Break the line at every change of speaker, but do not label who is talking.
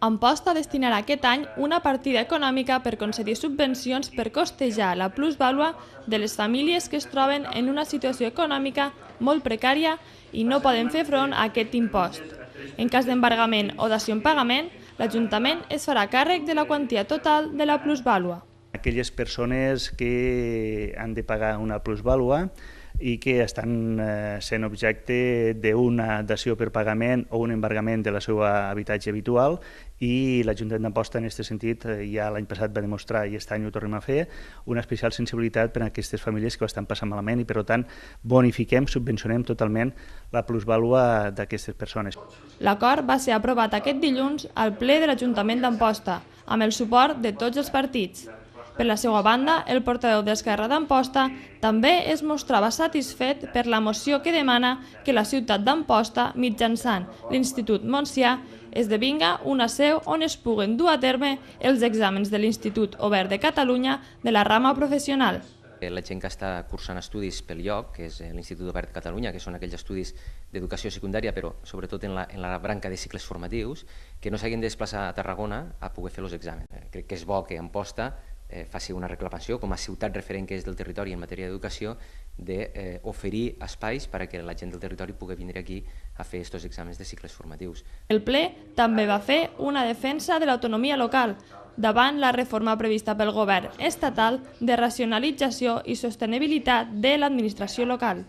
Amposta destinarà aquest any una partida econòmica per concedir subvencions per costejar la plusvàlua de les famílies que es troben en una situació econòmica molt precària i no poden fer front a aquest impost. En cas d'embargament o dació en pagament, l'Ajuntament es farà càrrec de la quantia total de la plusvàlua.
Aquelles persones que han de pagar una plusvàlua i que estan sent objecte d'una dació per pagament o un embargament de la seva habitatge habitual, i l'Ajuntament d'Amposta en aquest sentit ja l'any passat va demostrar, i aquest any ho tornem a fer, una especial sensibilitat per a aquestes famílies que ho estan passant malament i per tant bonifiquem, subvencionem totalment la plusvàlua d'aquestes persones.
L'acord va ser aprovat aquest dilluns al ple de l'Ajuntament d'Amposta, amb el suport de tots els partits. Per la seva banda, el portaveu d'Esquerra d'Amposta també es mostrava satisfet per la moció que demana que la ciutat d'Amposta, mitjançant l'Institut Montsià, esdevinga una seu on es puguen dur a terme els exàmens de l'Institut Obert de Catalunya de la rama professional.
La gent que està cursant estudis pel lloc, que és l'Institut Obert de Catalunya, que són aquells estudis d'educació secundària, però sobretot en la branca de cicles formatius, que no s'hagin de desplaçar a Tarragona a poder fer els exàmens. Crec que és bo que Amposta faci una reclamació com a ciutat referent que és del territori en matèria d'educació, d'oferir espais perquè la gent del territori pugui vindre aquí a fer aquests exàmens de cicles formatius.
El ple també va fer una defensa de l'autonomia local davant la reforma prevista pel govern estatal de racionalització i sostenibilitat de l'administració local.